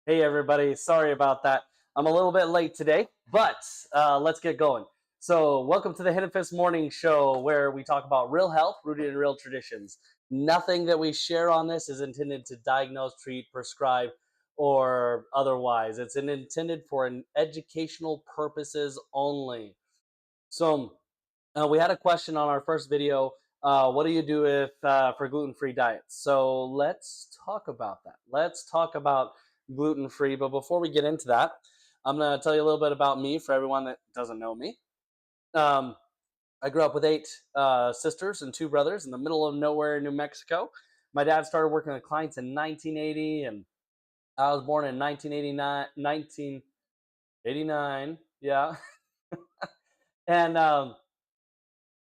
Hey everybody, sorry about that. I'm a little bit late today, but let's get going. So, welcome to the Henophess Morning Show, where we talk about real health rooted in real traditions. Nothing that we share on this is intended to diagnose, treat, prescribe, or otherwise. It's intended for an educational purposes only. So, we had a question on our first video. What do you do if for gluten-free diets? So let's talk about that. Let's talk about gluten-free. But before we get into that, I'm going to tell you a little bit about me for everyone that doesn't know me. Um, I grew up with eight sisters and two brothers in the middle of nowhere in New Mexico. My dad started working with clients in 1980, and I was born in 1989. 1989, yeah. And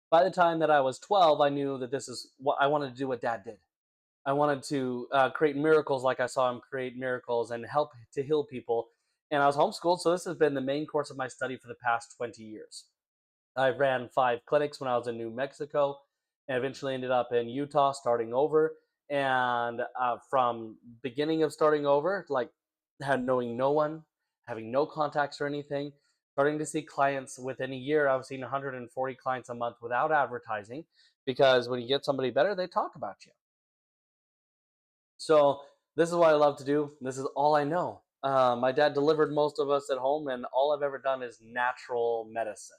by the time that I was 12, I knew that this is what I wanted to do. What Dad did. I wanted to create miracles like I saw him create miracles and help to heal people. And I was homeschooled, so this has been the main course of my study for the past 20 years. I ran 5 clinics when I was in New Mexico, and eventually ended up in Utah, starting over. And from beginning of starting over, like had knowing no one, having no contacts or anything, starting to see clients within a year. I was seeing 140 clients a month without advertising, because when you get somebody better, they talk about you. So this is what I love to do. This is all I know. My dad delivered most of us at home, and all I've ever done is natural medicine.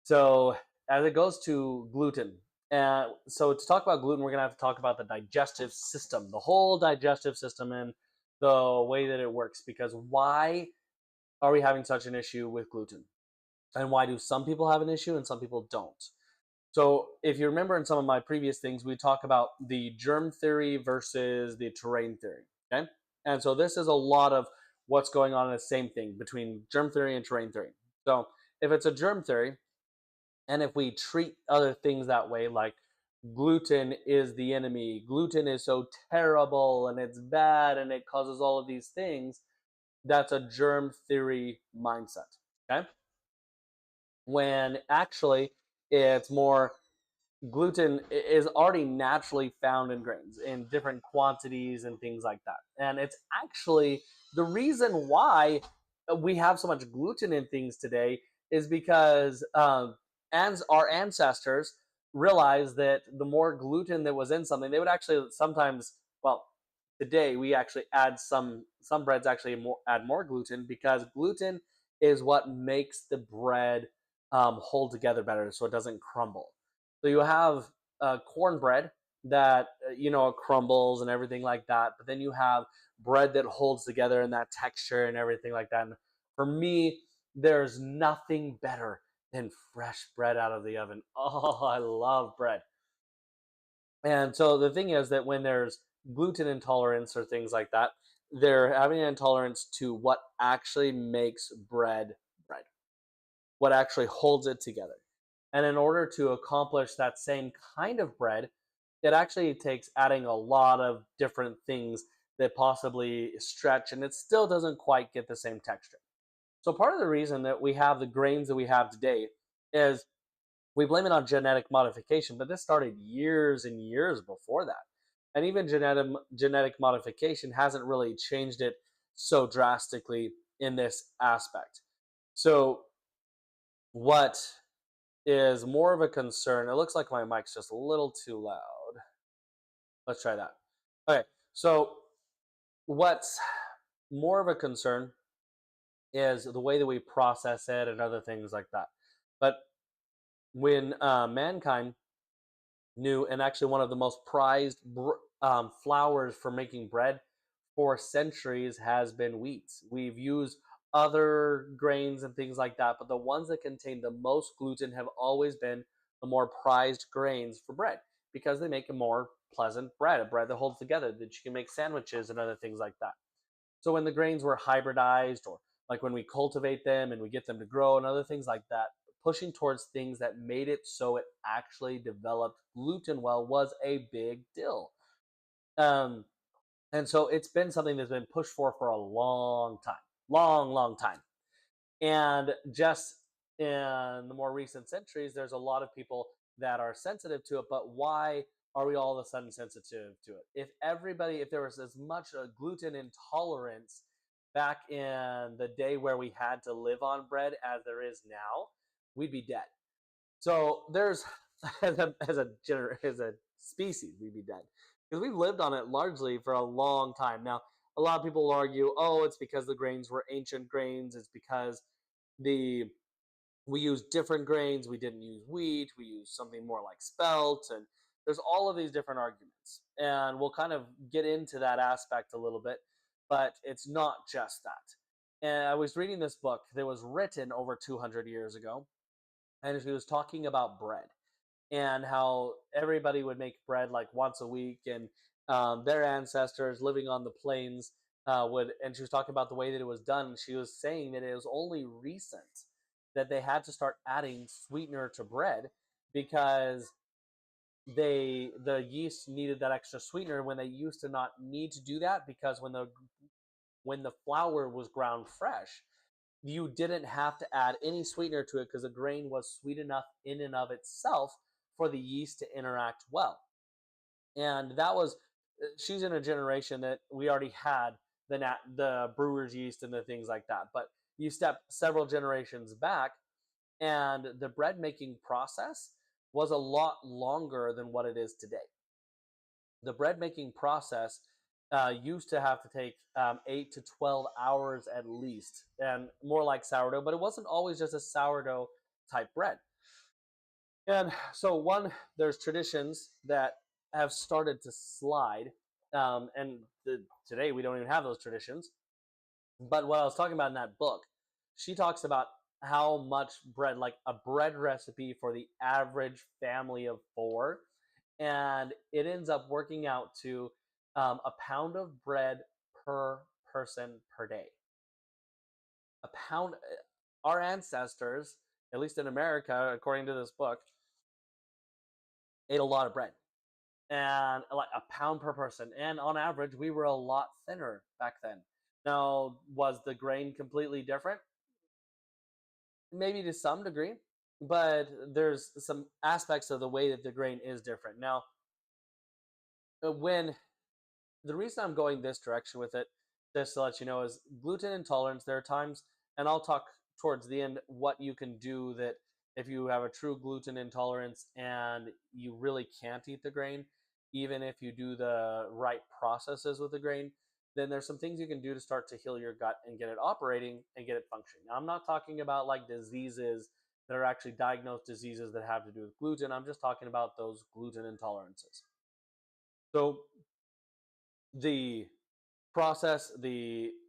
So as it goes to gluten, so to talk about gluten, we're gonna have to talk about the digestive system, the whole digestive system, and the way that it works. Because why are we having such an issue with gluten, and why do some people have an issue and some people don't? So if you remember in some of my previous things, we talk about the germ theory versus the terrain theory. Okay, and so this is a lot of what's going on in the same thing between germ theory and terrain theory. So if it's a germ theory, and if we treat other things that way, like gluten is the enemy, gluten is so terrible and it's bad and it causes all of these things, that's a germ theory mindset. Okay. When actually it's more, gluten is already naturally found in grains in different quantities and things like that. And it's actually the reason why we have so much gluten in things today is because and our ancestors realized that the more gluten that was in something, they would actually sometimes, well, today we actually add some breads actually add more gluten, because gluten is what makes the bread hold together better so it doesn't crumble. So you have cornbread that crumbles and everything like that, but then you have bread that holds together and that texture and everything like that. And for me, there's nothing better than fresh bread out of the oven. Oh, I love bread. And so the thing is that when there's gluten intolerance or things like that, they're having an intolerance to what actually makes bread, what actually holds it together. And in order to accomplish that same kind of bread, it actually takes adding a lot of different things that possibly stretch, and it still doesn't quite get the same texture. So part of the reason that we have the grains that we have today is we blame it on genetic modification, but this started years and years before that. And even genetic modification hasn't really changed it so drastically in this aspect. So what is more of a concern. It looks like my mic's just a little too loud. Let's try that. Okay, so what's more of a concern is the way that we process it and other things like that. But when mankind knew, and actually one of the most prized flours for making bread for centuries has been wheat. We've used other grains and things like that, but the ones that contain the most gluten have always been the more prized grains for bread, because they make a more pleasant bread, a bread that holds together, that you can make sandwiches and other things like that. So when the grains were hybridized, or like when we cultivate them and we get them to grow and other things like that, pushing towards things that made it so it actually developed gluten well was a big deal. Um, and so it's been something that's been pushed for a long time, long time. And just in the more recent centuries, there's a lot of people that are sensitive to it. But why are we all of a sudden sensitive to it? If there was as much gluten intolerance back in the day where we had to live on bread as there is now, we'd be dead. So there's as a species, we'd be dead because we've lived on it largely for a long time. Now, a lot of people will argue, oh, it's because the grains were ancient grains. It's because the we used different grains. We didn't use wheat. We used something more like spelt, and there's all of these different arguments, and we'll kind of get into that aspect a little bit. But it's not just that. And I was reading this book that was written over 200 years ago, and he was talking about bread and how everybody would make bread like once a week, and their ancestors living on the plains would. And she was talking about the way that it was done. And she was saying that it was only recent that they had to start adding sweetener to bread because the yeast needed that extra sweetener when they used to not need to do that because when the flour was ground fresh, you didn't have to add any sweetener to it because the grain was sweet enough in and of itself for the yeast to interact well. And that was, she's in a generation that we already had the brewer's yeast and the things like that. But you step several generations back, and the bread making process was a lot longer than what it is today. The bread making process used to have to take 8 to 12 hours at least, and more like sourdough, but it wasn't always just a sourdough type bread. And so, there's traditions that have started to slide, today we don't even have those traditions. But what I was talking about in that book, she talks about how much bread, like a bread recipe for the average family of four, and it ends up working out to a pound of bread per person per day. A pound. Our ancestors, at least in America, according to this book, ate a lot of bread, and like a pound per person. And on average, we were a lot thinner back then. Now, was the grain completely different? Maybe to some degree, but there's some aspects of the way that the grain is different. Now, when the reason I'm going this direction with it, just to let you know, is gluten intolerance. There are times, and I'll talk towards the end what you can do that if you have a true gluten intolerance and you really can't eat the grain, even if you do the right processes with the grain, then there's some things you can do to start to heal your gut and get it operating and get it functioning. Now, I'm not talking about like diseases that are actually diagnosed diseases that have to do with gluten. I'm just talking about those gluten intolerances. So the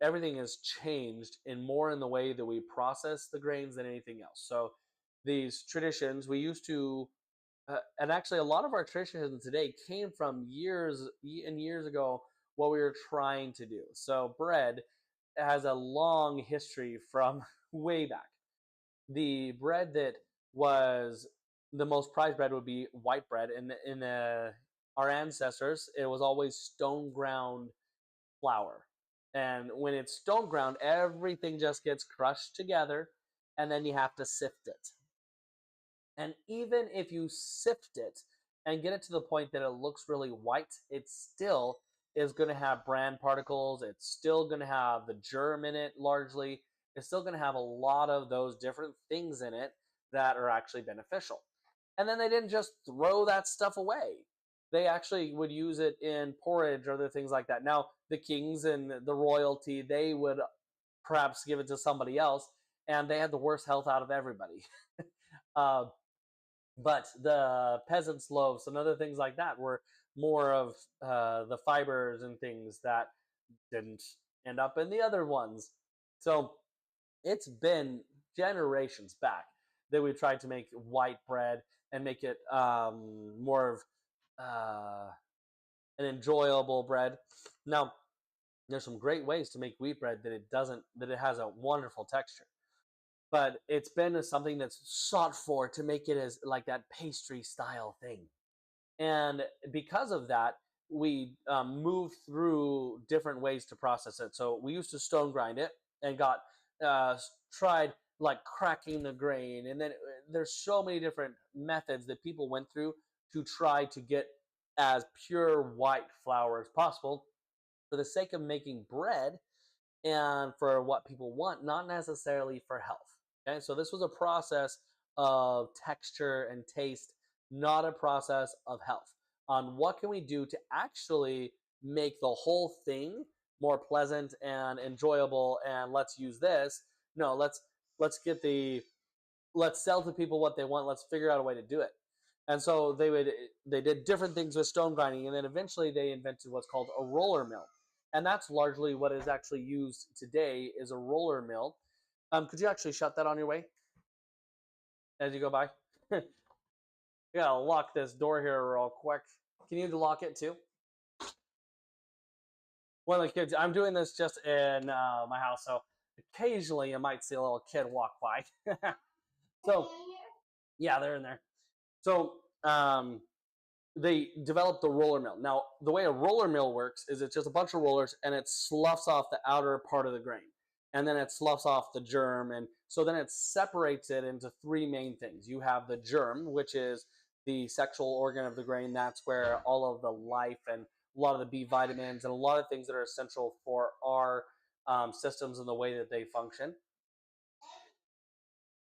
everything has changed in more in the way that we process the grains than anything else. So these traditions we used to and actually a lot of our traditions today came from years and years ago, what we were trying to do. So bread has a long history from way back. The bread that was the most prized bread would be white bread, and our ancestors, it was always stone ground flour. And when it's stone ground, everything just gets crushed together, and then you have to sift it. And even if you sift it and get it to the point that it looks really white, it still is going to have bran particles. It's still going to have the germ in it largely. It's still going to have a lot of those different things in it that are actually beneficial. And then they didn't just throw that stuff away. They actually would use it in porridge or other things like that. Now, the kings and the royalty, they would perhaps give it to somebody else, and they had the worst health out of everybody. uh, but the peasants' loaves and other things like that were more of the fibers and things that didn't end up in the other ones. So it's been generations back that we tried to make white bread and make it more of an enjoyable bread. Now, there's some great ways to make wheat bread that it has a wonderful texture. But it's been something that's sought for to make it as like that pastry style thing. And because of that, we moved through different ways to process it. So we used to stone grind it and got tried like cracking the grain. And then there's so many different methods that people went through to try to get as pure white flour as possible for the sake of making bread and for what people want, not necessarily for health. Okay, so this was a process of texture and taste, not a process of health. On what can we do to actually make the whole thing more pleasant and enjoyable? And let's use this. No, let's get the let's sell to people what they want. Let's figure out a way to do it. And so they did different things with stone grinding, and then eventually they invented what's called a roller mill, and that's largely what is actually used today is a roller mill. Could you actually shut that on your way as you go by? You gotta lock this door here real quick. Can you lock it too? One of the kids. I'm doing this just in my house, so occasionally you might see a little kid walk by. So yeah, they're in there. So they developed the roller mill. Now, the way a roller mill works is it's just a bunch of rollers and it sloughs off the outer part of the grain. And then it sloughs off the germ. And so then it separates it into three main things. You have the germ, which is the sexual organ of the grain. That's where all of the life and a lot of the B vitamins and a lot of things that are essential for our systems and the way that they function.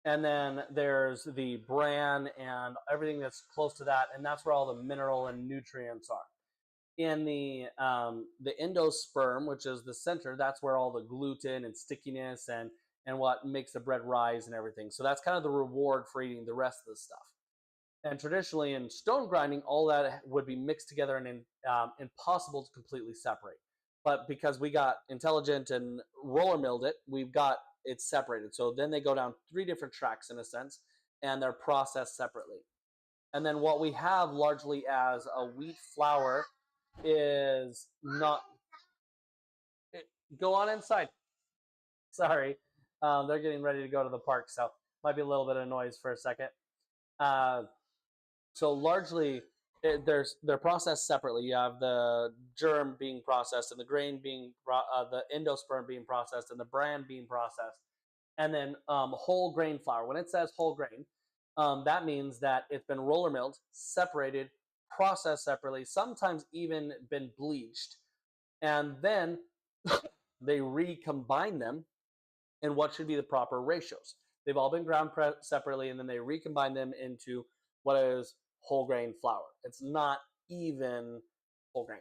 And then there's the bran and everything that's close to that, and that's where all the mineral and nutrients are. In the endosperm, which is the center, that's where all the gluten and stickiness and what makes the bread rise and everything. So that's kind of the reward for eating the rest of the stuff. And traditionally in stone grinding, all that would be mixed together and impossible to completely separate. But because we got intelligent and roller milled it, we've got it separated. So then they go down three different tracks in a sense, and they're processed separately. And then what we have largely as a wheat flour is not. Go on inside. Sorry, they're getting ready to go to the park, so might be a little bit of noise for a second. Uh, so largely, they're processed separately. You have the germ being processed, and the grain being the endosperm being processed, and the bran being processed, and then whole grain flour. When it says whole grain, that means that it's been roller milled, separated, processed separately, sometimes even been bleached, and then they recombine them in what should be the proper ratios. They've all been ground separately, and then they recombine them into what is whole grain flour. It's not even whole grain.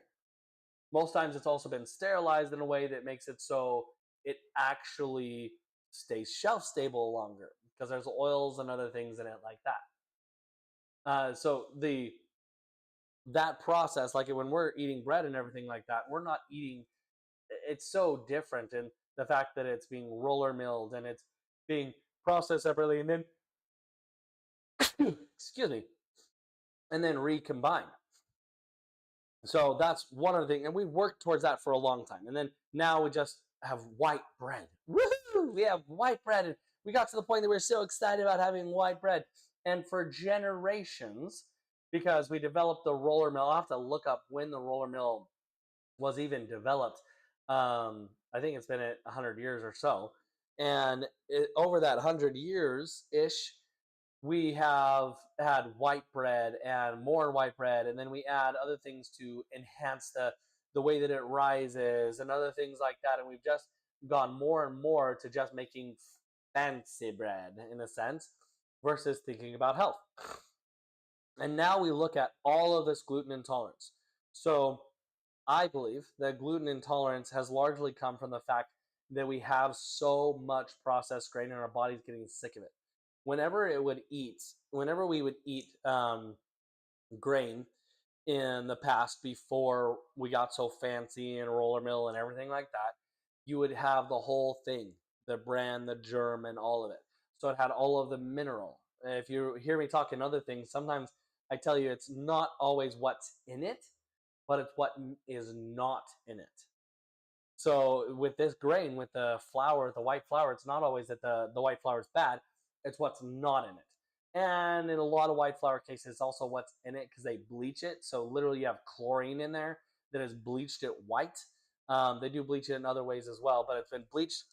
Most times it's also been sterilized in a way that makes it so it actually stays shelf stable longer because there's oils and other things in it like that. So that process, like when we're eating bread and everything like that, we're not eating. It's so different in the fact that it's being roller milled and it's being processed separately and then excuse me, and then recombined. So that's one of the things, and we've worked towards that for a long time. And then now we just have white bread. Woohoo! We have white bread, and we got to the point that we're so excited about having white bread. And for generations, because we developed the roller mill, I'll have to look up when the roller mill was even developed. I think it's been 100 years or so. And over that 100 years ish, we have had white bread and more white bread, and then we add other things to enhance the way that it rises and other things like that. And we've just gone more and more to just making fancy bread in a sense versus thinking about health. And now we look at all of this gluten intolerance. So I believe that gluten intolerance has largely come from the fact that we have so much processed grain and our body's getting sick of it. Whenever we would eat grain in the past before we got so fancy and roller mill and everything like that, you would have the whole thing, the bran, the germ, and all of it. So it had all of the mineral. If you hear me talking other things, sometimes I tell you it's not always what's in it, but it's what is not in it. So with this grain, with the flour, the white flour, it's not always that the white flour is bad. It's what's not in it. And in a lot of white flour cases, it's also what's in it because they bleach it. So literally you have chlorine in there that has bleached it white. They do bleach it in other ways as well, but it's been bleached.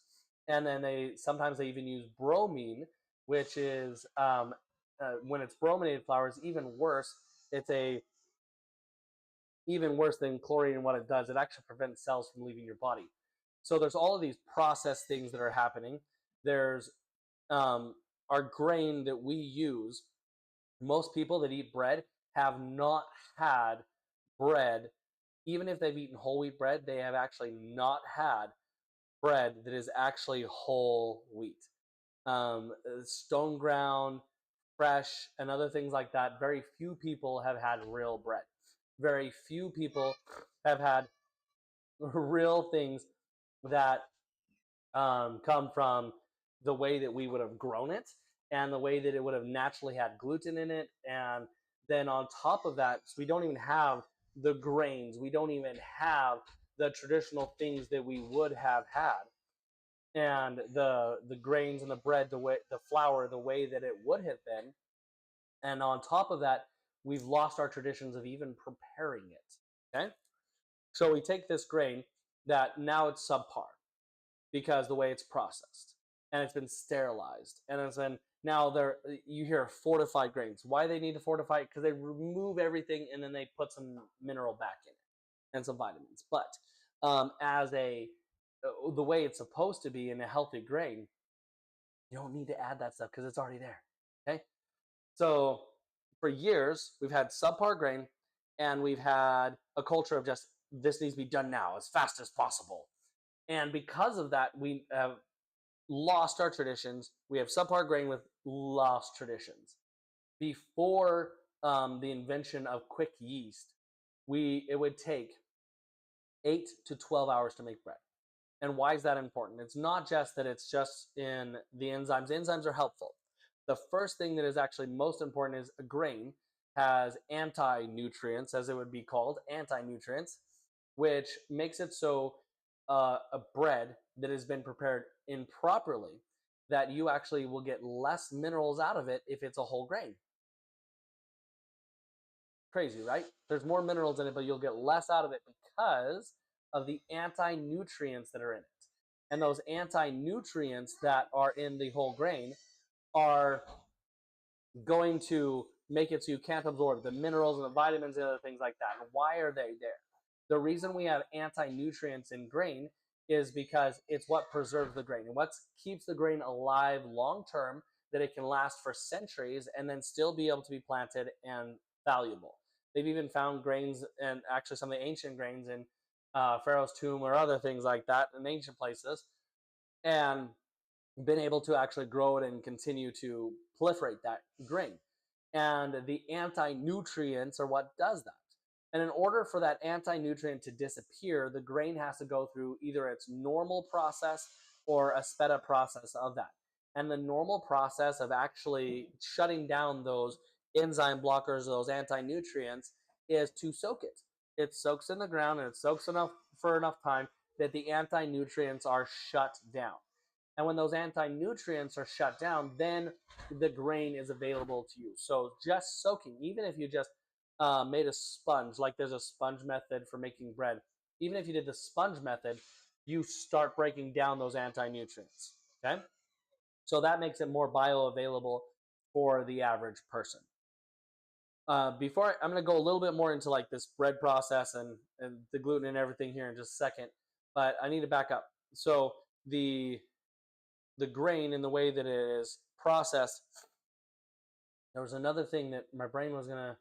And then sometimes they even use bromine, which is when it's brominated flour, it's even worse. It's a even worse than chlorine, what it does, it actually prevents cells from leaving your body. So there's all of these processed things that are happening. There's our grain that we use. Most people that eat bread have not had bread. Even if they've eaten whole wheat bread, they have actually not had bread that is actually whole wheat. Stone ground, fresh, and other things like that. Very few people have had real bread. Very few people have had real things that come from the way that we would have grown it and the way that it would have naturally had gluten in it. And then on top of that, so we don't even have the grains, we don't even have the traditional things that we would have had. And the grains and the bread, the way the flour, the way that it would have been. And on top of that, we've lost our traditions of even preparing it. Okay? So we take this grain that now it's subpar because the way it's processed and it's been sterilized and it's been now there you hear fortified grains. Why they need to fortify it? Because they remove everything and then they put some mineral back in it and some vitamins. But as a the way it's supposed to be in a healthy grain, you don't need to add that stuff because it's already there. Okay, so for years we've had subpar grain and we've had a culture of just this needs to be done now as fast as possible. And because of that, we have lost our traditions. We have subpar grain with lost traditions. Before the invention of quick yeast, it would take 8 to 12 hours to make bread. And why is that important? It's not just that it's just in the enzymes. Enzymes are helpful. The first thing that is actually most important is a grain has anti-nutrients, as it would be called, anti-nutrients, which makes it so a bread that has been prepared improperly, that you actually will get less minerals out of it if it's a whole grain. Crazy, right? There's more minerals in it, but you'll get less out of it because of the anti-nutrients that are in it. And those anti-nutrients that are in the whole grain are going to make it so you can't absorb the minerals and the vitamins and other things like that. And why are they there? The reason we have anti-nutrients in grain is because it's what preserves the grain and what keeps the grain alive long term, that it can last for centuries and then still be able to be planted and valuable. They've even found grains, and actually some of the ancient grains in Pharaoh's tomb or other things like that in ancient places, and been able to actually grow it and continue to proliferate that grain. And the anti-nutrients are what does that. And in order for that anti-nutrient to disappear, the grain has to go through either its normal process or a sped up process of that. And the normal process of actually shutting down those enzyme blockers, those anti-nutrients, is to soak it. It soaks in the ground and it soaks enough for enough time that the anti-nutrients are shut down. And when those anti-nutrients are shut down, then the grain is available to you. So just soaking, even if you just made a sponge, like there's a sponge method for making bread, even if you did the sponge method, you start breaking down those anti-nutrients. Okay? So that makes it more bioavailable for the average person. I'm going to go a little bit more into like this bread process and the gluten and everything here in just a second, but I need to back up. So the grain and the way that it is processed, there was another thing that my brain was gonna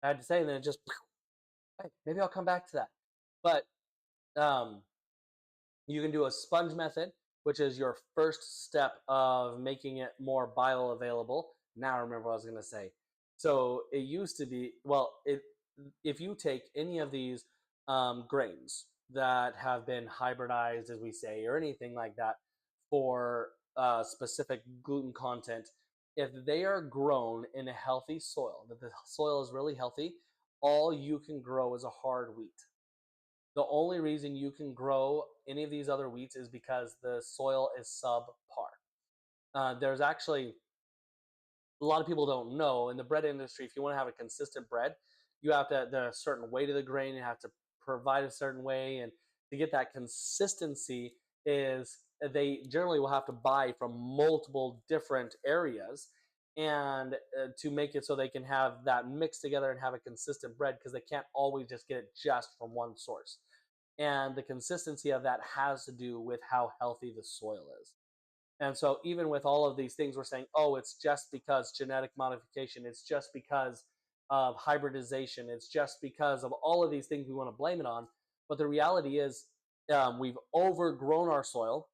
I had to say, and then it just hey, maybe I'll come back to that. But um, you can do a sponge method, which is your first step of making it more bioavailable. Now I remember what I was gonna say. So it used to be, well, if you take any of these grains that have been hybridized, as we say, or anything like that, for specific gluten content, if they are grown in a healthy soil, that the soil is really healthy, all you can grow is a hard wheat. The only reason you can grow any of these other wheats is because the soil is subpar. There's actually a lot of people don't know in the bread industry, if you want to have a consistent bread, you have to, there's a certain weight of the grain, you have to provide a certain way, and to get that consistency is they generally will have to buy from multiple different areas, and to make it so they can have that mixed together and have a consistent bread, because they can't always just get it just from one source. And the consistency of that has to do with how healthy the soil is. And so, even with all of these things, we're saying, oh, it's just because genetic modification, it's just because of hybridization, it's just because of all of these things we want to blame it on. But the reality is, we've overgrown our soil,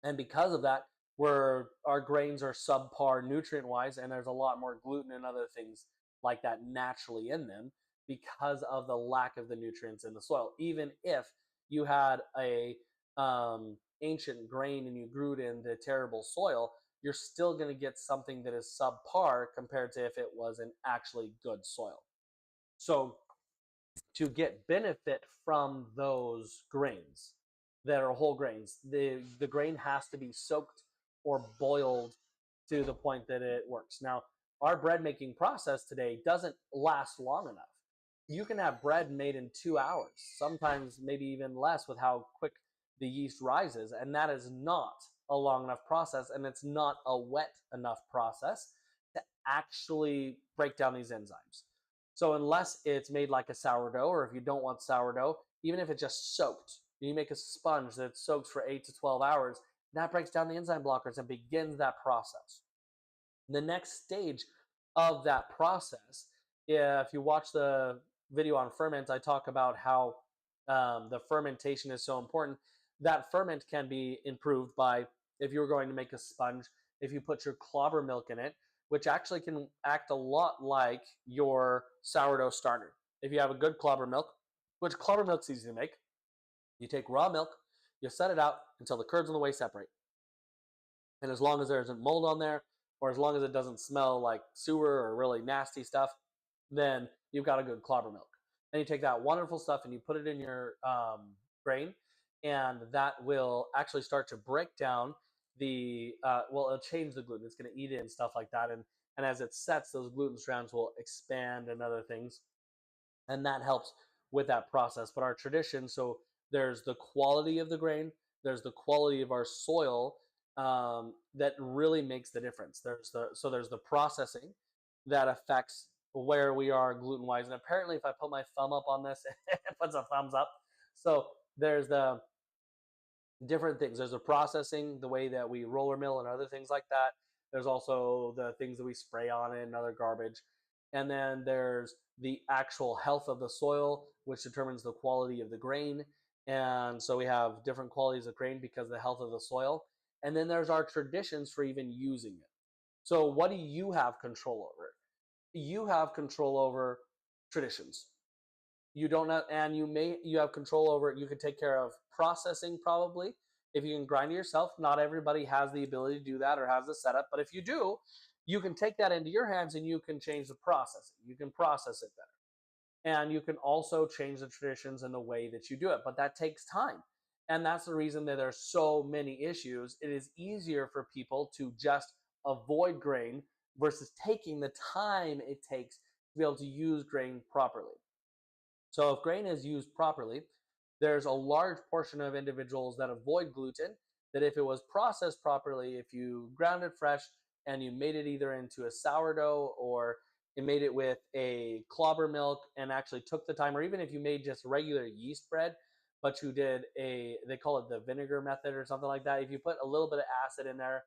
and because of that, our grains are subpar nutrient wise, and there's a lot more gluten and other things like that naturally in them because of the lack of the nutrients in the soil. Even if you had a ancient grain and you grew it in the terrible soil, you're still going to get something that is subpar compared to if it was an actually good soil. So to get benefit from those grains that are whole grains, the grain has to be soaked or boiled to the point that it works. Now, our bread making process today doesn't last long enough. You can have bread made in 2 hours, sometimes maybe even less with how quick the yeast rises, and that is not a long enough process, and it's not a wet enough process to actually break down these enzymes. So unless it's made like a sourdough, or if you don't want sourdough, even if it's just soaked, you make a sponge that soaks for 8 to 12 hours, that breaks down the enzyme blockers and begins that process. The next stage of that process, if you watch the video on ferment, I talk about how the fermentation is so important. That ferment can be improved by, if you're going to make a sponge, if you put your clobber milk in it, which actually can act a lot like your sourdough starter. If you have a good clobber milk, which clobber milk's easy to make, you take raw milk, you set it out until the curds on the whey separate. And as long as there isn't mold on there, or as long as it doesn't smell like sewer or really nasty stuff, then you've got a good clobber milk. And you take that wonderful stuff and you put it in your grain, and that will actually start to break down well, it'll change the gluten. It's going to eat it and stuff like that. And as it sets, those gluten strands will expand and other things, and that helps with that process. But our tradition, so there's the quality of the grain, there's the quality of our soil, that really makes the difference. There's the processing that affects where we are gluten wise, and apparently if I put my thumb up on this, it puts a thumbs up. So there's the different things. There's the processing, the way that we roller mill and other things like that. There's also the things that we spray on it and other garbage. And then there's the actual health of the soil, which determines the quality of the grain. And so we have different qualities of grain because of the health of the soil. And then there's our traditions for even using it. So what do you have control over? You have control over traditions. You don't know, and you have control over it. You can take care of processing, probably, if you can grind it yourself. Not everybody has the ability to do that or has the setup, but if you do, you can take that into your hands and you can change the processing. You can process it better, and you can also change the traditions and the way that you do it, but that takes time. And that's the reason that there's so many issues. It is easier for people to just avoid grain versus taking the time it takes to be able to use grain properly. So if grain is used properly, there's a large portion of individuals that avoid gluten, that if it was processed properly, if you ground it fresh and you made it either into a sourdough, or you made it with a clobber milk and actually took the time, or even if you made just regular yeast bread, but you did they call it the vinegar method or something like that. If you put a little bit of acid in there,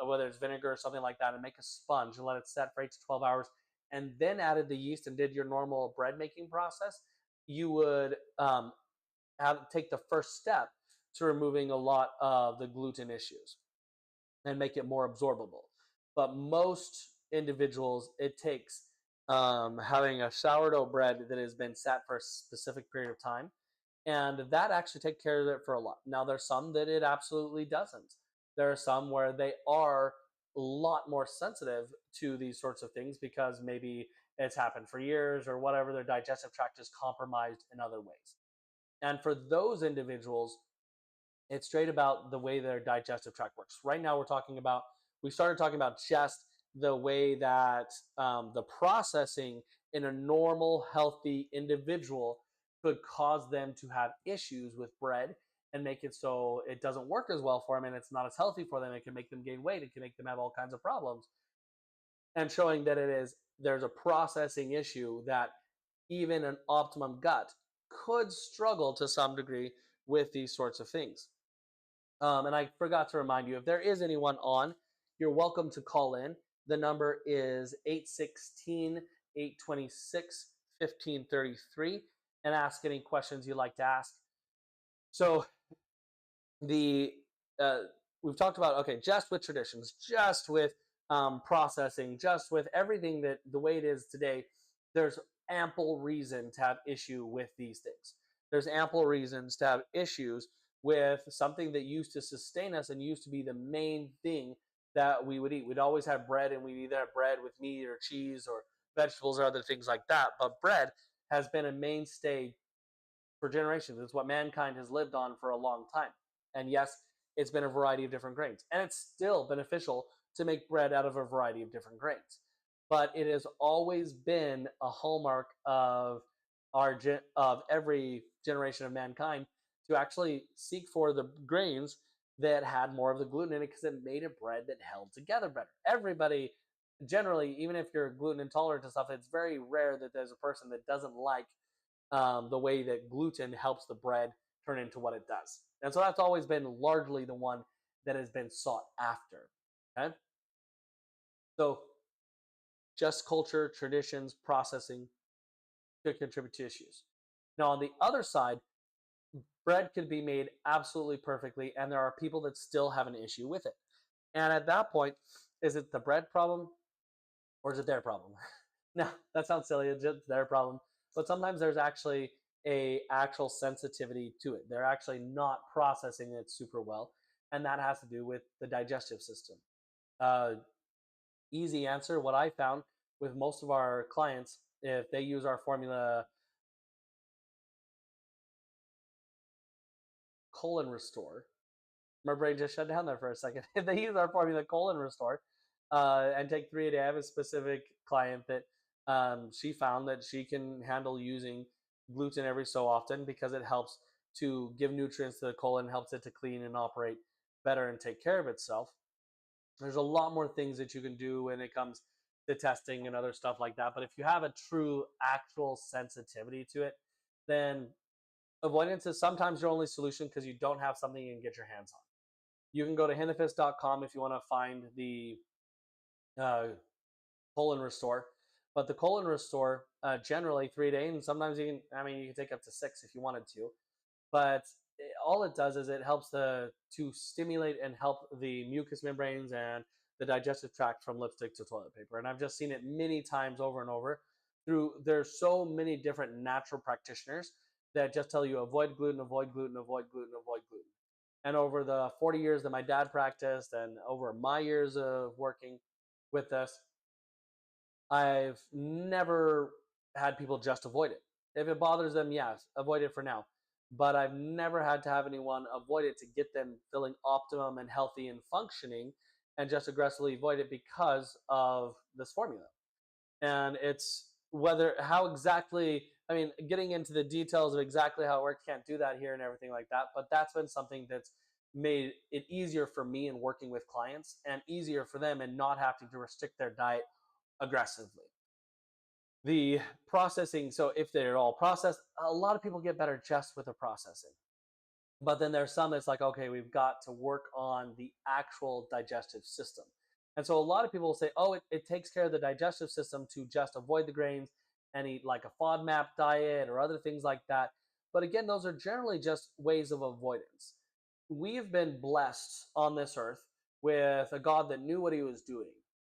whether it's vinegar or something like that, and make a sponge and let it set for 8 to 12 hours, and then added the yeast and did your normal bread making process, you would take the first step to removing a lot of the gluten issues and make it more absorbable. But most individuals, it takes having a sourdough bread that has been sat for a specific period of time, and that actually takes care of it for a lot. Now, there's some that it absolutely doesn't. There are some where they are a lot more sensitive to these sorts of things because maybe it's happened for years or whatever, their digestive tract is compromised in other ways. And for those individuals, it's straight about the way their digestive tract works. Right now, we started talking about just the way that the processing in a normal, healthy individual could cause them to have issues with bread and make it so it doesn't work as well for them and it's not as healthy for them. It can make them gain weight. It can make them have all kinds of problems. and showing that there's a processing issue that even an optimum gut could struggle to some degree with these sorts of things. And I forgot to remind you, if there is anyone on, you're welcome to call in. The number is 816-826-1533 and ask any questions you'd like to ask. So the we've talked about, okay, just with traditions, just with processing, just with everything that the way it is today, there's ample reason to have issue with these things. There's ample reasons to have issues with something that used to sustain us and used to be the main thing that we would eat. We'd always have bread, and we'd either have bread with meat or cheese or vegetables or other things like that. But bread has been a mainstay for generations. It's what mankind has lived on for a long time. And yes, it's been a variety of different grains. And it's still beneficial to make bread out of a variety of different grains. But it has always been a hallmark of of every generation of mankind to actually seek for the grains that had more of the gluten in it, because it made a bread that held together better. Everybody generally, even if you're gluten intolerant to stuff, it's very rare that there's a person that doesn't like the way that gluten helps the bread turn into what it does. And so that's always been largely the one that has been sought after. Okay. So just culture, traditions, processing could contribute to issues. Now, on the other side, bread can be made absolutely perfectly, and there are people that still have an issue with it. And at that point, is it the bread problem or is it their problem? No, that sounds silly. It's just their problem. But sometimes there's actually a actual sensitivity to it. They're actually not processing it super well, and that has to do with the digestive system. Uh, Easy answer. What I found with most of our clients, if they use our formula colon restore, my brain just shut down there for a second. If they use our formula colon restore and take 3 a day, I have a specific client that she found that she can handle using gluten every so often because it helps to give nutrients to the colon, helps it to clean and operate better and take care of itself. There's a lot more things that you can do when it comes to testing and other stuff like that. But if you have a true actual sensitivity to it, then avoidance is sometimes your only solution because you don't have something you can get your hands on. You can go to henophess.com if you want to find the uh, colon restore. But the colon restore, generally 3 days, and sometimes you can take up to 6 if you wanted to. But all it does is it helps to stimulate and help the mucous membranes and the digestive tract from lipstick to toilet paper. And I've just seen it many times over and over. There's so many different natural practitioners that just tell you avoid gluten, avoid gluten, avoid gluten, avoid gluten. And over the 40 years that my dad practiced and over my years of working with this, I've never had people just avoid it. If it bothers them, yes, avoid it for now. But I've never had to have anyone avoid it to get them feeling optimum and healthy and functioning and just aggressively avoid it because of this formula. And it's whether how exactly, I mean, getting into the details of exactly how it works, can't do that here and everything like that. But that's been something that's made it easier for me in working with clients and easier for them and not having to restrict their diet aggressively. The processing, so if they're all processed, a lot of people get better just with the processing. But then there's some that's like, okay, we've got to work on the actual digestive system. And so a lot of people will say, oh, it takes care of the digestive system to just avoid the grains and eat like a FODMAP diet or other things like that. But again, those are generally just ways of avoidance. We've been blessed on this earth with a God that knew what he was doing.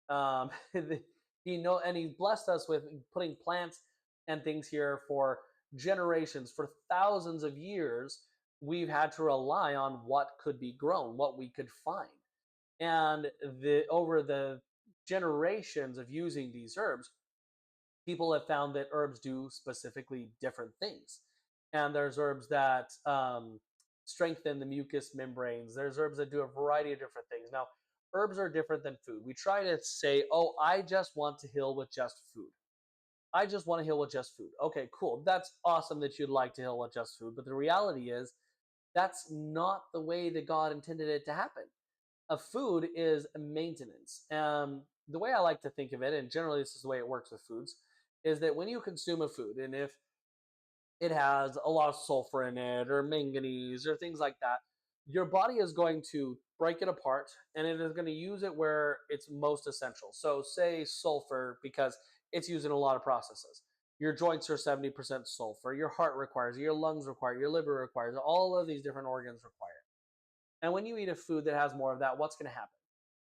Um, and he blessed us with putting plants and things here for generations, for thousands of years. We've had to rely on what could be grown, what we could find. And over the generations of using these herbs, people have found that herbs do specifically different things. And there's herbs that strengthen the mucous membranes. There's herbs that do a variety of different things. Now, herbs are different than food. We try to say, oh, I just want to heal with just food. I just want to heal with just food. Okay, cool. That's awesome that you'd like to heal with just food. But the reality is, that's not the way that God intended it to happen. A food is maintenance. the way I like to think of it, and generally this is the way it works with foods, is that when you consume a food, and if it has a lot of sulfur in it or manganese or things like that, your body is going to break it apart and it is going to use it where it's most essential. So, say sulfur, because it's used in a lot of processes. Your joints are 70% sulfur, your heart requires it, your lungs require it, your liver requires it, all of these different organs require it. And when you eat a food that has more of that, what's going to happen?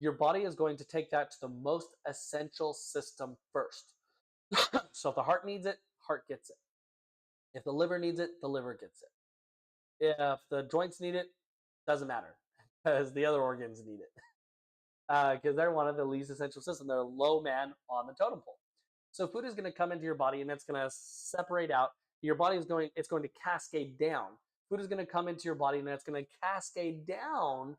Your body is going to take that to the most essential system first. So, if the heart needs it, heart gets it. If the liver needs it, the liver gets it. If the joints need it, doesn't matter because the other organs need it because they're one of the least essential systems. They're low man on the totem pole. So food is going to come into your body and it's going to separate out. Your body is going. It's going to cascade down. Food is going to come into your body and it's going to cascade down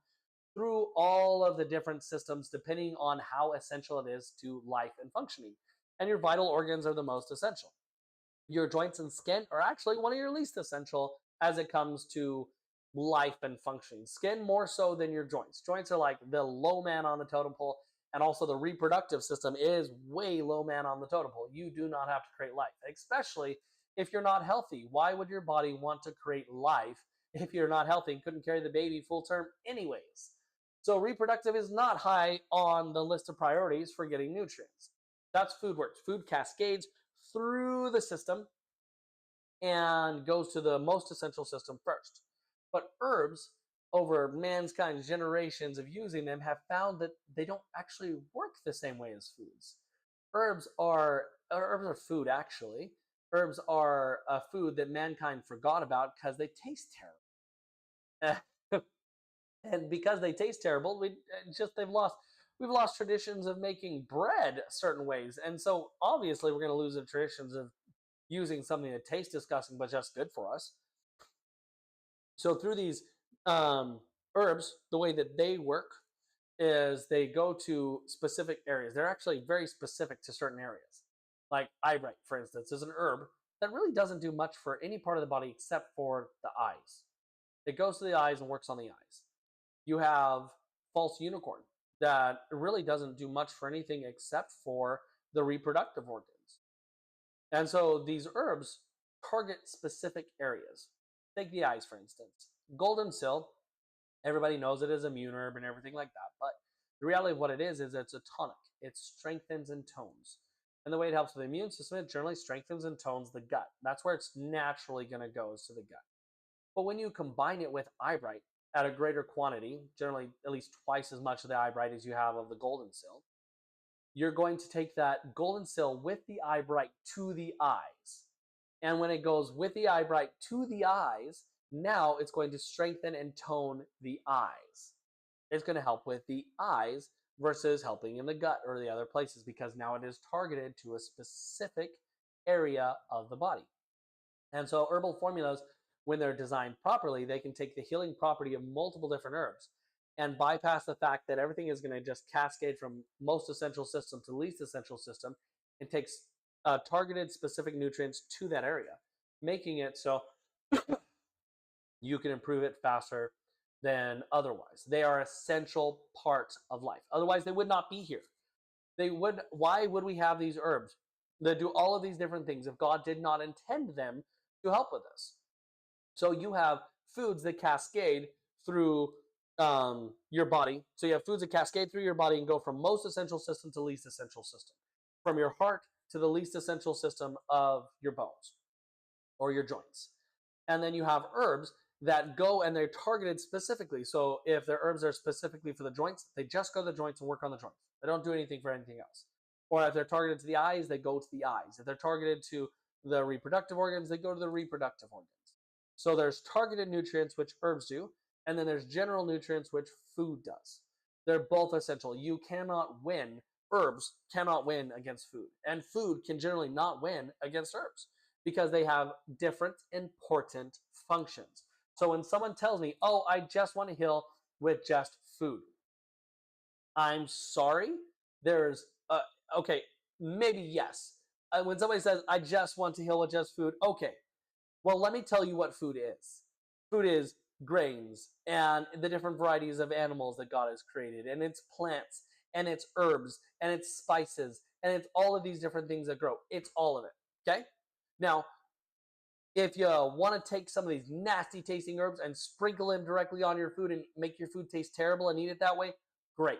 through all of the different systems depending on how essential it is to life and functioning. And your vital organs are the most essential. Your joints and skin are actually one of your least essential as it comes to life and functioning. Skin more so than your joints. Joints are like the low man on the totem pole, and also the reproductive system is way low man on the totem pole. You do not have to create life, especially if you're not healthy. Why would your body want to create life if you're not healthy and couldn't carry the baby full term anyways? So reproductive is not high on the list of priorities for getting nutrients. That's food works. Food cascades through the system and goes to the most essential system first. But herbs, over mankind's generations of using them, have found that they don't actually work the same way as foods. Herbs are food actually. Herbs are a food that mankind forgot about because they taste terrible. And because they taste terrible, we've lost traditions of making bread certain ways. And so obviously we're going to lose the traditions of using something that tastes disgusting but just good for us. So through these um, herbs, the way that they work is they go to specific areas. They're actually very specific to certain areas. Like eyebright, for instance, is an herb that really doesn't do much for any part of the body except for the eyes. It goes to the eyes and works on the eyes. You have false unicorn that really doesn't do much for anything except for the reproductive organs. And so these herbs target specific areas. Take the eyes, for instance. Golden Seal, everybody knows it as immune herb and everything like that. But the reality of what it is it's a tonic. It strengthens and tones. And the way it helps with the immune system, it generally strengthens and tones the gut. That's where it's naturally going to go, is to the gut. But when you combine it with eyebright at a greater quantity, generally at least twice as much of the eyebright as you have of the golden seal, you're going to take that golden seal with the eyebright to the eyes. And when it goes with the eyebright to the eyes, now it's going to strengthen and tone the eyes. It's going to help with the eyes versus helping in the gut or the other places, because now it is targeted to a specific area of the body. And so herbal formulas, when they're designed properly, they can take the healing property of multiple different herbs and bypass the fact that everything is going to just cascade from most essential system to least essential system and takes targeted specific nutrients to that area, making it so you can improve it faster than otherwise. They are essential parts of life. Otherwise, they would not be here. Why would we have these herbs that do all of these different things if God did not intend them to help with us? So you have foods that cascade through your body. So you have foods that cascade through your body and go from most essential system to least essential system, from your heart to the least essential system of your bones or your joints. And then you have herbs that go and they're targeted specifically. So if their herbs are specifically for the joints, they just go to the joints and work on the joints. They don't do anything for anything else. Or if they're targeted to the eyes, they go to the eyes. If they're targeted to the reproductive organs, they go to the reproductive organs. So there's targeted nutrients, which herbs do, and then there's general nutrients, which food does. They're both essential. You cannot win. Herbs cannot win against food, and food can generally not win against herbs because they have different important functions. So when someone tells me, oh, I just want to heal with just food, I'm sorry. There's, okay, maybe yes. When somebody says, I just want to heal with just food, okay, well, let me tell you what food is. Food is grains and the different varieties of animals that God has created, and it's plants and it's herbs, and it's spices, and it's all of these different things that grow. It's all of it. Okay? Now, if you want to take some of these nasty tasting herbs and sprinkle them directly on your food and make your food taste terrible and eat it that way, great.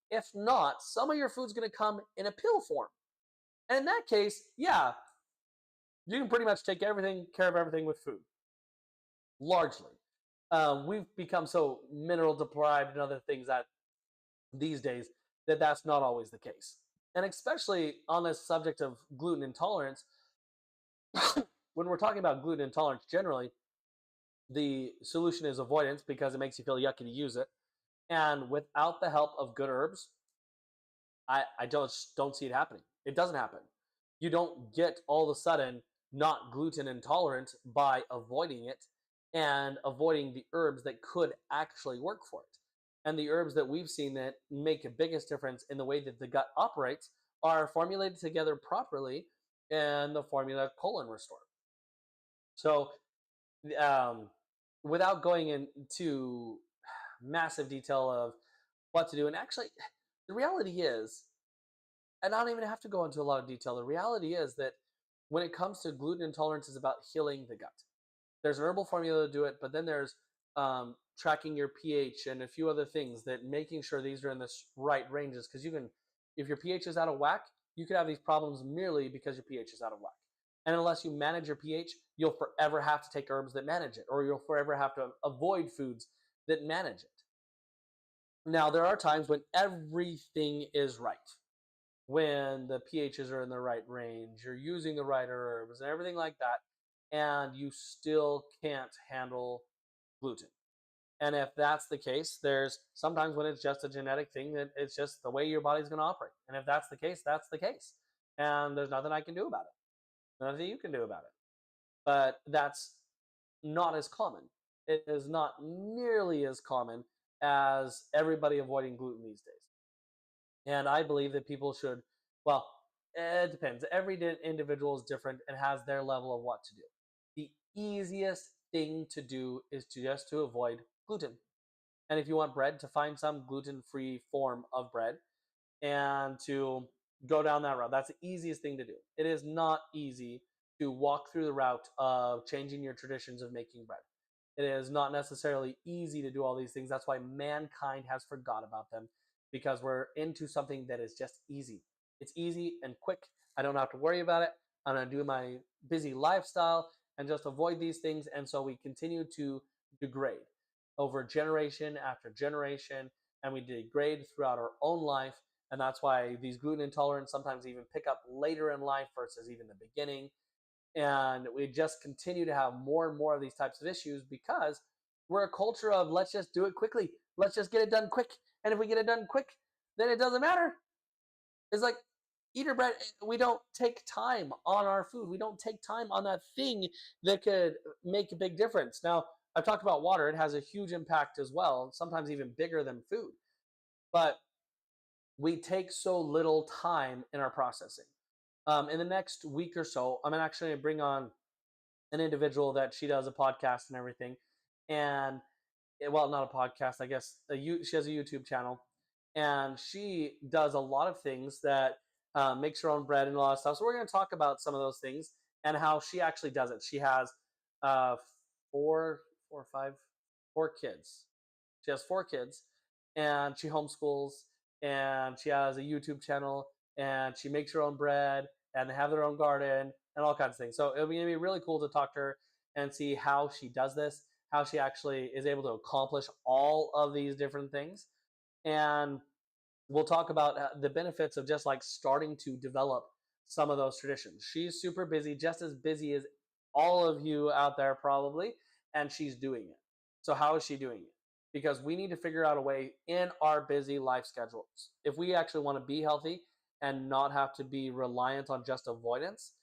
If not, some of your food's going to come in a pill form. And in that case, yeah, you can pretty much take care of everything with food, largely. We've become so mineral deprived and other things that these days that's not always the case. And especially on this subject of gluten intolerance, when we're talking about gluten intolerance generally, the solution is avoidance because it makes you feel yucky to use it. And without the help of good herbs, I don't see it happening. It doesn't happen. You don't get all of a sudden not gluten intolerant by avoiding it and avoiding the herbs that could actually work for it. And the herbs that we've seen that make the biggest difference in the way that the gut operates are formulated together properly in the formula colon restore. So, um, without going into massive detail of what to do, and actually, the reality is, and I don't even have to go into a lot of detail. The reality is that when it comes to gluten intolerance, it's about healing the gut. There's an herbal formula to do it, but then there's tracking your pH and a few other things that making sure these are in the right ranges. Because you can, if your pH is out of whack, you could have these problems merely because your pH is out of whack. And unless you manage your pH, you'll forever have to take herbs that manage it, or you'll forever have to avoid foods that manage it. Now, there are times when everything is right, when the pHs are in the right range, you're using the right herbs and everything like that, and you still can't handle gluten. And if that's the case, there's sometimes when it's just a genetic thing that it's just the way your body's going to operate. And if that's the case, that's the case. And there's nothing I can do about it. Nothing you can do about it. But that's not as common. It is not nearly as common as everybody avoiding gluten these days. And I believe that people should, well, it depends. Every individual is different and has their level of what to do. The easiest thing to do is to avoid gluten. And if you want bread, to find some gluten-free form of bread and to go down that route. That's the easiest thing to do. It is not easy to walk through the route of changing your traditions of making bread. It is not necessarily easy to do all these things. That's why mankind has forgot about them, because we're into something that is just easy. It's easy and quick. I don't have to worry about it. I'm going to do my busy lifestyle and just avoid these things. And so we continue to degrade over generation after generation, and we degrade throughout our own life. And that's why these gluten intolerance sometimes even pick up later in life versus even the beginning. And we just continue to have more and more of these types of issues because we're a culture of let's just do it quickly. Let's just get it done quick. And if we get it done quick, then it doesn't matter. It's like eat your bread. We don't take time on our food. We don't take time on that thing that could make a big difference. Now, I've talked about water. It has a huge impact as well, sometimes even bigger than food. But we take so little time in our processing. In the next week or so, I'm actually going to bring on an individual that she does a podcast and everything. And well, not a podcast, I guess. She has a YouTube channel, and she does a lot of things that makes her own bread and a lot of stuff. So we're going to talk about some of those things and how she actually does it. She has uh, four, four or five, four kids. She has four kids, and she homeschools, and she has a YouTube channel, and she makes her own bread, and they have their own garden, and all kinds of things. So it'll be really cool to talk to her and see how she does this, how she actually is able to accomplish all of these different things. And we'll talk about the benefits of just like starting to develop some of those traditions. She's super busy, just as busy as all of you out there probably, and she's doing it. So how is she doing it? Because we need to figure out a way in our busy life schedules. If we actually want to be healthy and not have to be reliant on just avoidance,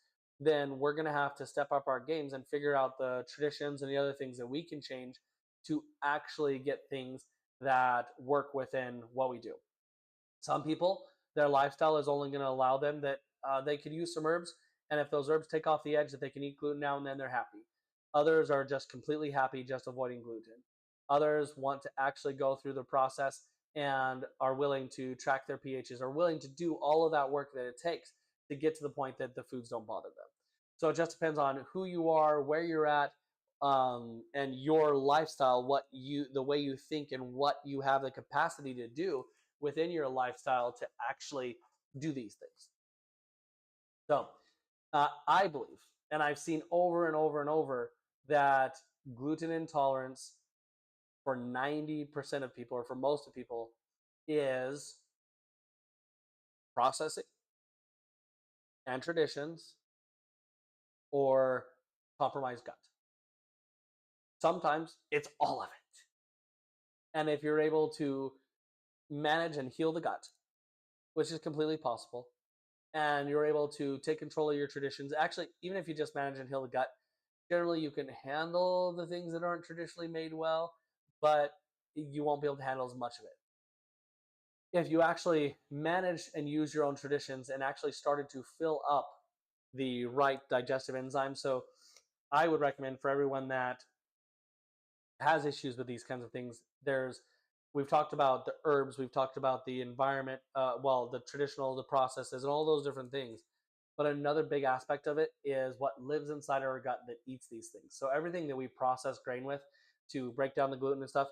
then we're going to have to step up our games and figure out the traditions and the other things that we can change to actually get things that work within what we do. Some people, their lifestyle is only going to allow them that they could use some herbs, and if those herbs take off the edge, that they can eat gluten now and then, they're happy. Others are just completely happy just avoiding gluten. Others want to actually go through the process and are willing to track their pHs, are willing to do all of that work that it takes to get to the point that the foods don't bother them. So it just depends on who you are, where you're at, and your lifestyle, the way you think, and what you have the capacity to do within your lifestyle to actually do these things. So I believe, and I've seen over and over and over, that gluten intolerance for 90% of people, or for most of people, is processing and traditions or compromised gut. Sometimes it's all of it. And if you're able to manage and heal the gut, which is completely possible, and you're able to take control of your traditions, actually, even if you just manage and heal the gut, generally you can handle the things that aren't traditionally made well, but you won't be able to handle as much of it. If you actually manage and use your own traditions and actually started to fill up the right digestive enzymes. So I would recommend for everyone that has issues with these kinds of things, we've talked about the herbs, we've talked about the environment, the traditional, the processes, and all those different things. But another big aspect of it is what lives inside our gut that eats these things. So everything that we process grain with to break down the gluten and stuff,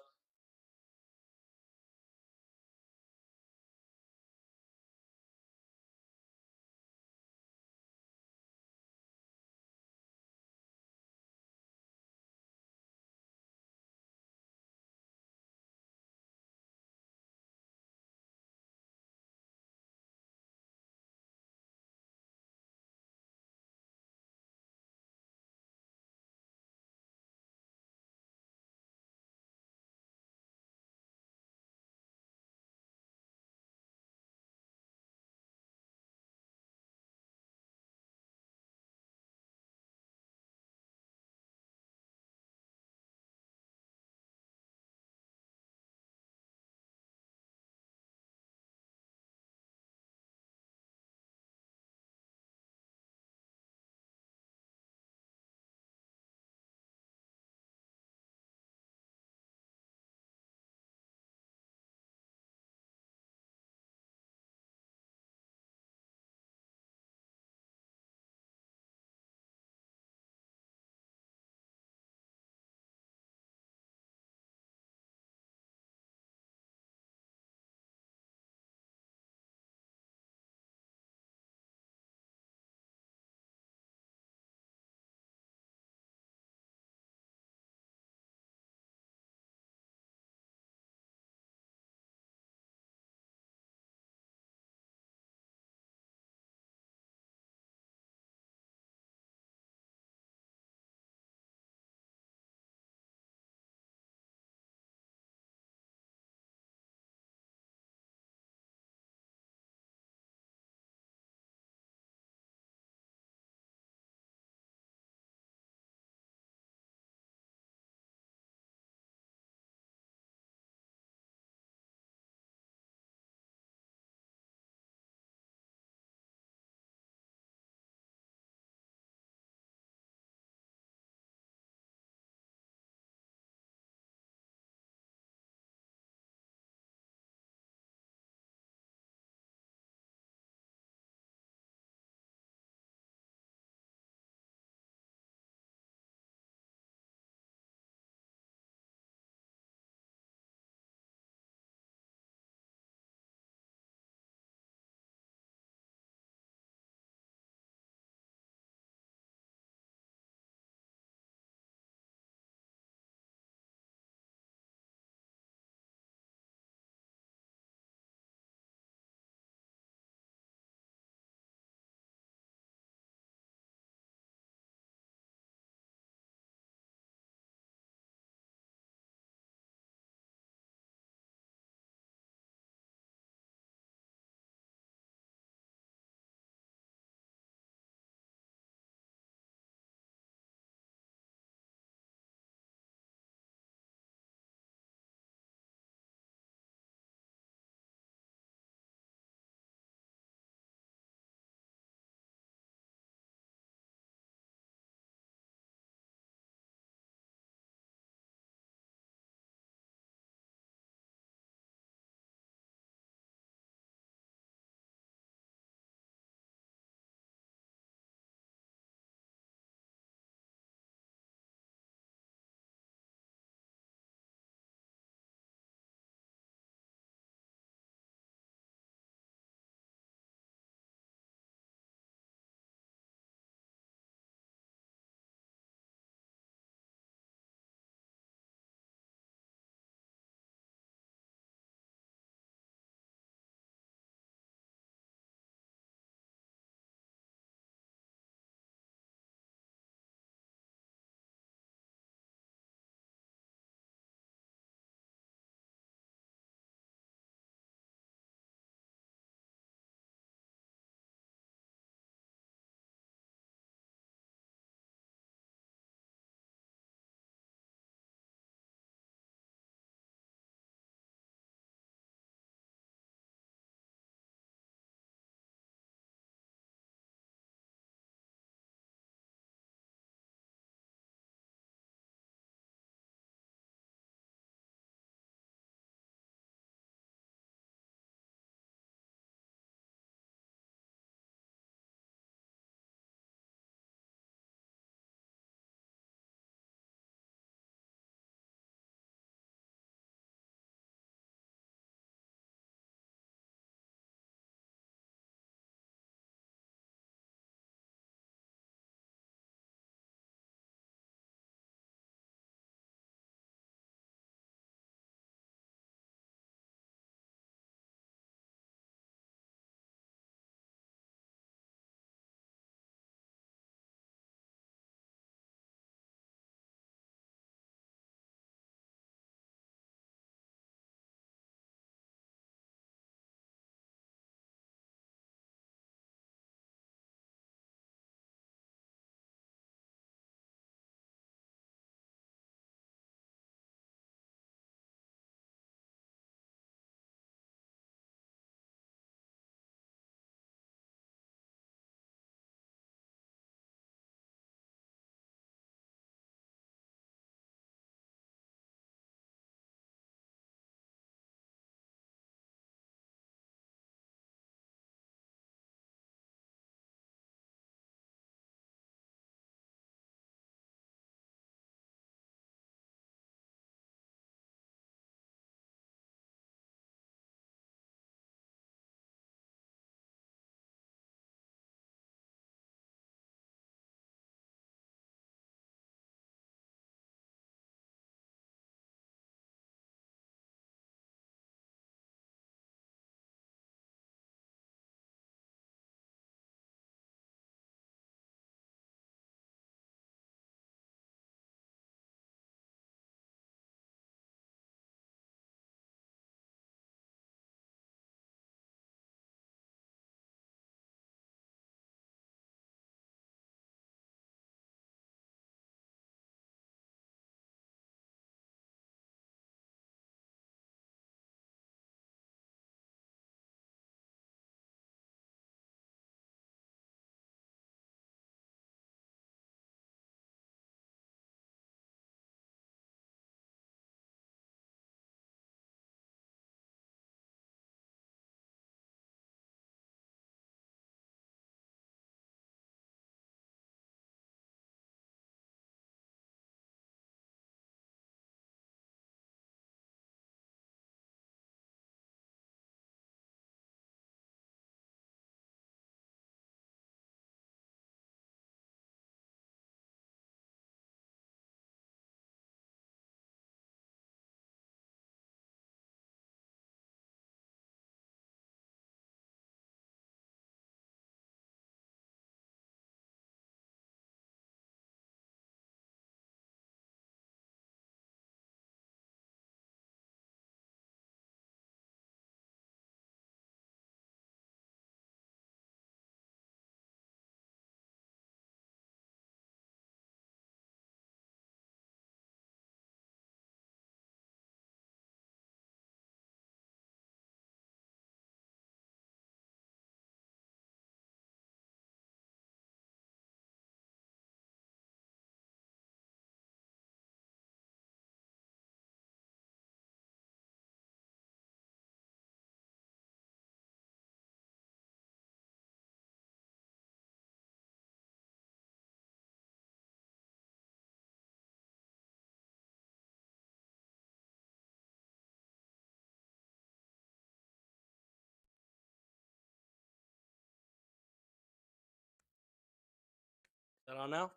That on now?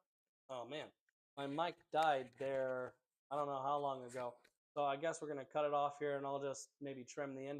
Oh man, my mic died there. I don't know how long ago. So I guess we're gonna cut it off here, and I'll just maybe trim the end.